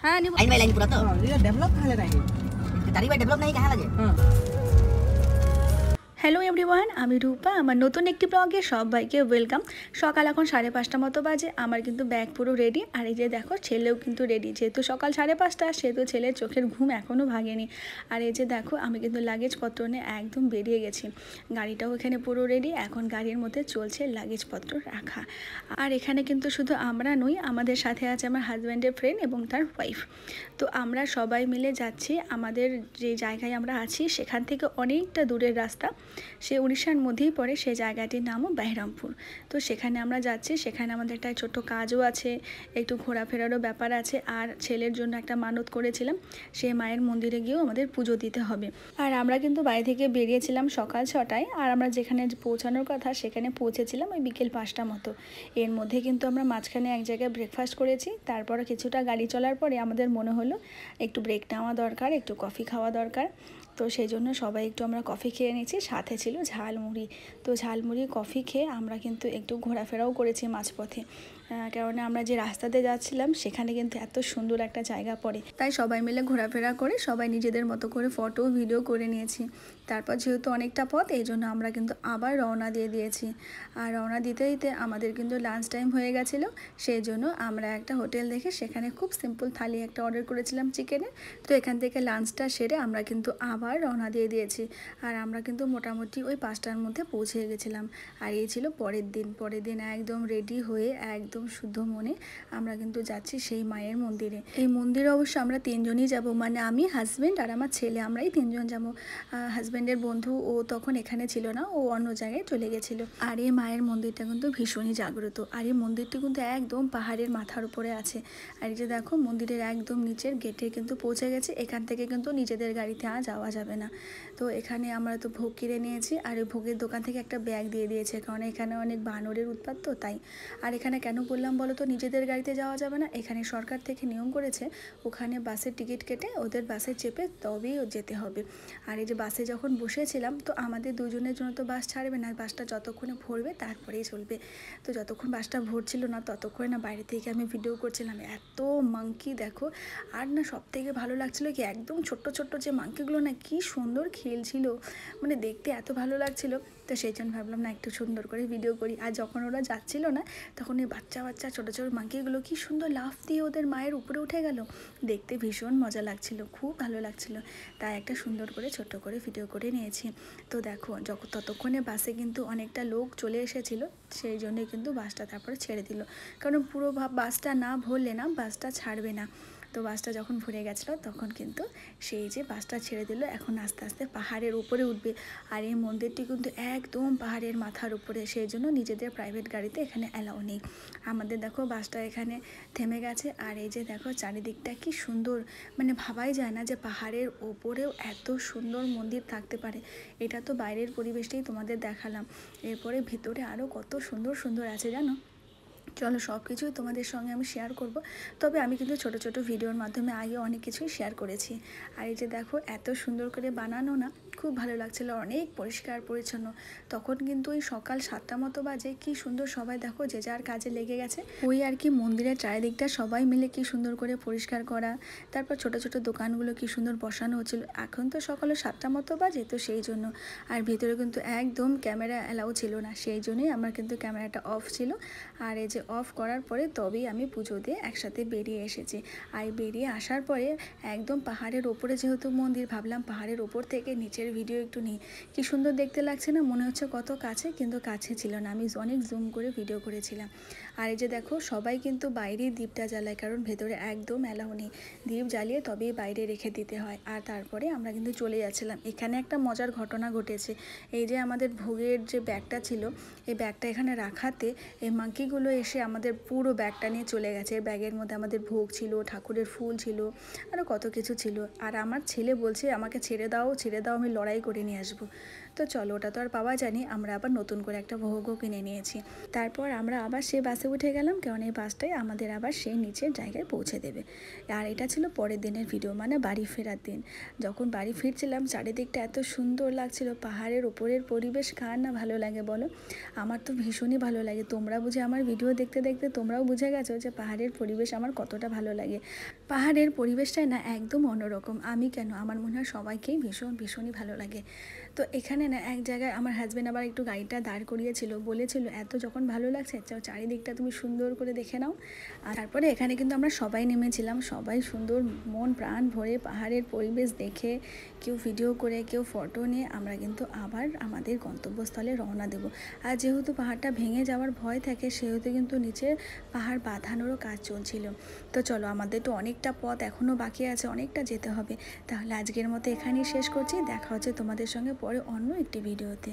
हाँ नहीं line by line पूरा तो ये डेवलप कहाँ ले रहा है तारी बाय डेवलप नहीं कहाँ लगे হ্যালো এভরিওয়ান, আমি রূপা। আমার নতুন একটি ব্লগে সবাইকে ওয়েলকাম। সকাল এখন 5:30 মতো বাজে। আমার কিন্তু ব্যাগ পুরো রেডি, আর এই যে দেখো ছেলেও কিন্তু রেডি। যেহেতু সকাল 5:30 সেহেতু ছেলের চোখের ঘুম এখনও ভাঙেনি। আর এই যে দেখো আমি কিন্তু লাগেজপত্র নিয়ে একদম বেরিয়ে গেছি। গাড়িটাও এখানে পুরো রেডি, এখন গাড়ির মধ্যে চলছে লাগেজপত্র রাখা। আর এখানে কিন্তু শুধু আমরা নই, আমাদের সাথে আছে আমার হাজব্যান্ডের ফ্রেন্ড এবং তার ওয়াইফ। তো আমরা সবাই মিলে যাচ্ছি। আমাদের যে জায়গায় আমরা আছি সেখান থেকে অনেকটা দূরের রাস্তা, সে উড়িষ্যার মধ্যেই পড়ে। সেই জায়গাটির নামও বেহরামপুর। তো সেখানে আমরা যাচ্ছি। সেখানে আমাদের একটা ছোট্ট কাজও আছে, একটু ঘোরাফেরারও ব্যাপার আছে। আর ছেলের জন্য একটা মানত করেছিলাম, সেই মায়ের মন্দিরে গিয়েও আমাদের পুজো দিতে হবে। আর আমরা কিন্তু বাড়ি থেকে বেরিয়েছিলাম সকাল 6টায়, আর আমরা যেখানে পৌঁছানোর কথা সেখানে পৌঁছেছিলাম ওই বিকেল 5টা মতো। এর মধ্যে কিন্তু আমরা মাঝখানে এক জায়গায় ব্রেকফাস্ট করেছি। তারপর কিছুটা গাড়ি চলার পরে আমাদের মনে হলো একটু ব্রেক নেওয়া দরকার, একটু কফি খাওয়া দরকার। তো সেই জন্য সবাই একটু আমরা কফি খেয়ে নিয়েছি, সাথে ছিল ঝালমুড়ি। তো ঝালমুড়ি কফি খেয়ে আমরা কিন্তু একটু ঘোরাফেরাও করেছি মাঝপথে, কেননা আমরা যে রাস্তাতে যাচ্ছিলাম সেখানে কিন্তু এত সুন্দর একটা জায়গা পড়ে। তাই সবাই মিলে ঘোরাফেরা করে সবাই নিজেদের মতো করে ফটো ভিডিও করে নিয়েছি। তারপর যেহেতু অনেকটা পথ, এই জন্য আমরা কিন্তু আবার রওনা দিয়ে দিয়েছি। আর রওনা দিতে দিতে আমাদের কিন্তু লাঞ্চ টাইম হয়ে গেছিলো। সেই জন্য আমরা একটা হোটেল দেখে সেখানে খুব সিম্পল থালি একটা অর্ডার করেছিলাম চিকেনের। তো এখান থেকে লাঞ্চটা সেরে আমরা কিন্তু আবার রওনা দিয়ে দিয়েছি। আর আমরা কিন্তু মোটামুটি ওই 5টার মধ্যে পৌঁছে গেছিলাম। আর এই ছিল পরের দিন একদম রেডি হয়ে একদম শুদ্ধ মনে আমরা কিন্তু যাচ্ছি সেই মায়ের মন্দিরে। এই মন্দিরে অবশ্য আমরা 3জনই যাব, মানে আমি, হাজব্যান্ড আর আমার ছেলে, আমরাই 3জন যাব। হাজব্যান্ডের বন্ধু ও তখন এখানে ছিল না, ও অন্য জায়গায় চলে গেছিলো। আর এই মায়ের মন্দিরটা কিন্তু ভীষণই জাগ্রত। আর এই মন্দিরটি কিন্তু একদম পাহাড়ের মাথার উপরে আছে। আর এই যে দেখো মন্দিরের একদম নিচের গেটে কিন্তু পৌঁছে গেছে। এখান থেকে কিন্তু নিজেদের গাড়িতে আর যাওয়া যাবে না। তো এখানে আমরা তো ভোগ কিনে নিয়েছি, আর ওই ভোগের দোকান থেকে একটা ব্যাগ দিয়ে দিয়েছে, কারণ এখানে অনেক বানরের উৎপাত তো তাই। আর এখানে কেন বললাম বলো তো নিজেদের গাড়িতে যাওয়া যাবে না, এখানে সরকার থেকে নিয়ম করেছে ওখানে বাসের টিকিট কেটে ওদের বাসে চেপে তবেই যেতে হবে। আর এই যে বাসে যখন বসেছিলাম, তো আমাদের দুজনের জন্য তো বাস ছাড়বে না, বাসটা যতক্ষণে ভরবে তারপরেই চলবে। তো যতক্ষণ বাসটা ভরছিল না ততক্ষণে না বাইরে থেকে আমি ভিডিও করছিলাম। এত মাংকি দেখো। আর না সব থেকে ভালো লাগছিলো কি, একদম ছোট্ট ছোট্ট যে মাংকিগুলো না কি সুন্দর খেলছিল, মানে দেখতে এত ভালো লাগছিল। তো সেই জন্য ভাবলাম না একটু সুন্দর করে ভিডিও করি। আর যখন ওরা যাচ্ছিল না তখন এই বাচ্চা ছোটো ছোটো মাংকিগুলো কি সুন্দর লাফ দিয়ে ওদের মায়ের উপরে উঠে গেল, দেখতে ভীষণ মজা লাগছিল, খুব ভালো লাগছিল। তাই একটা সুন্দর করে ছোট্ট করে ভিডিও করে নিয়েছি। তো দেখো ততক্ষণে বাসে কিন্তু অনেকটা লোক চলে এসেছিলো, সেই জন্যই কিন্তু বাসটা তারপরে ছেড়ে দিল, কারণ পুরো বাসটা না ভরলে না বাসটা ছাড়বে না। তো বাসটা যখন ভরে গেছিলো তখন কিন্তু সেই যে বাসটা ছেড়ে দিল, এখন আস্তে আস্তে পাহাড়ের উপরে উঠবে। আর এই মন্দিরটি কিন্তু একদম পাহাড়ের মাথার উপরে, সেই জন্য নিজেদের প্রাইভেট গাড়িতে এখানে অ্যালাউ নেই। আমাদের দেখো বাসটা এখানে থেমে গেছে। আর এই যে দেখো চারিদিকটা কি সুন্দর, মানে ভাবাই যায় না যে পাহাড়ের ওপরেও এত সুন্দর মন্দির থাকতে পারে। এটা তো বাইরের পরিবেশটাই তোমাদের দেখালাম, এরপরে ভিতরে আরও কত সুন্দর সুন্দর আছে জানো। চলো সব কিছুই তোমাদের সঙ্গে আমি শেয়ার করব। তবে আমি কিন্তু ছোট ছোট ভিডিওর মাধ্যমে আগে অনেক কিছুই শেয়ার করেছি। আর এই যে দেখো এত সুন্দর করে বানানো না, খুব ভালো লাগছিলো, অনেক পরিষ্কার পরিচ্ছন্ন। তখন কিন্তু ওই সকাল 7টা মতো বাজে, কি সুন্দর সবাই দেখো যে যার কাজে লেগে গেছে। ওই আর কি মন্দিরের চারিদিকটা সবাই মিলে কি সুন্দর করে পরিষ্কার করা, তারপর ছোট ছোট দোকানগুলো কি সুন্দর বসানো হচ্ছিলো। এখন তো সকালে 7টা মতো বাজে, তো সেই জন্য। আর ভিতরে কিন্তু একদম ক্যামেরা অ্যালাউ ছিল না, সেই জন্যই আমার কিন্তু ক্যামেরাটা অফ ছিল। আর এই যে অফ করার পরে তবেই আমি পুজো দিয়ে একসাথে বেরিয়ে এসেছি। আর বেরিয়ে আসার পরে একদম পাহাড়ের ওপরে যেহেতু মন্দির, ভাবলাম পাহাড়ের ওপর থেকে নিচের ভিডিও একটু নিই। কি সুন্দর দেখতে লাগছে না, মনে হচ্ছে কত কাছে, কিন্তু কাছে ছিল না, আমি অনেক জুম করে ভিডিও করেছিলাম। আর এই যে দেখো সবাই কিন্তু বাইরেই দ্বীপটা জ্বালায়, কারণ ভেতরে একদম অ্যালাউ নেই, দ্বীপ জ্বালিয়ে তবেই বাইরে রেখে দিতে হয়। আর তারপরে আমরা কিন্তু চলে যাচ্ছিলাম। এখানে একটা মজার ঘটনা ঘটেছে। এই যে আমাদের ভোগের যে ব্যাগটা ছিল, এই ব্যাগটা এখানে রাখাতে এই মাংকিগুলো এসে আমাদের পুরো ব্যাগটা নিয়ে চলে গেছে। ব্যাগের মধ্যে আমাদের ভোগ ছিল, ঠাকুরের ফুল ছিল, আরও কত কিছু ছিল। আর আমার ছেলে বলছে আমাকে ছেড়ে দাও, আমি লড়াই করে নিয়ে আসবো। তো তো চলো ওটা তো আর পাওয়া যায়নি, আমরা আবার নতুন করে একটা ভোগও কিনে নিয়েছি। তারপর আমরা আবার সেই বাসে উঠে গেলাম, কারণ এই বাসটাই আমাদের আবার সেই নিচের জায়গায় পৌঁছে দেবে। আর এটা ছিল পরের দিনের ভিডিও, মানে বাড়ি ফেরার দিন। যখন বাড়ি ফিরছিলাম চারিদিকটা এত সুন্দর লাগছিল, পাহাড়ের ওপরের পরিবেশ কার না ভালো লাগে বলো? আমার তো ভীষণই ভালো লাগে। তোমরা বুঝে আমার ভিডিও দেখতে দেখতে তোমরাও বুঝে গেছো যে পাহাড়ের পরিবেশ আমার কতটা ভালো লাগে। পাহাড়ের পরিবেশটাই না একদম অন্যরকম। আমি কেন, আমার মনে হয় সবাইকেই ভীষণই ভালো লাগে। তো এখানে না এক জায়গায় আমার হাজব্যান্ড আবার একটু গাড়িটা দাঁড় করিয়েছিল, বলেছিল এত যখন ভালো লাগছে চারিদিকটা তুমি সুন্দর করে দেখে নাও। আর তারপরে এখানে কিন্তু আমরা সবাই নেমেছিলাম, সবাই সুন্দর মন প্রাণ ভরে পাহাড়ের পরিবেশ দেখে, কেউ ভিডিও করে, কেউ ফটো নিয়ে আমরা কিন্তু আবার আমাদের গন্তব্যস্থলে রওনা দেব। আর যেহেতু পাহাড়টা ভেঙে যাওয়ার ভয় থাকে, সেহেতু কিন্তু নিচে পাহাড় বাঁধানোরও কাজ চলছিল। তো চলো, আমাদের তো অনেকটা পথ এখনও বাকি আছে, অনেকটা যেতে হবে। তাহলে আজকের মতো এখানেই শেষ করছি, দেখা হচ্ছে তোমাদের সঙ্গে পরে অন্য একটি ভিডিওতে।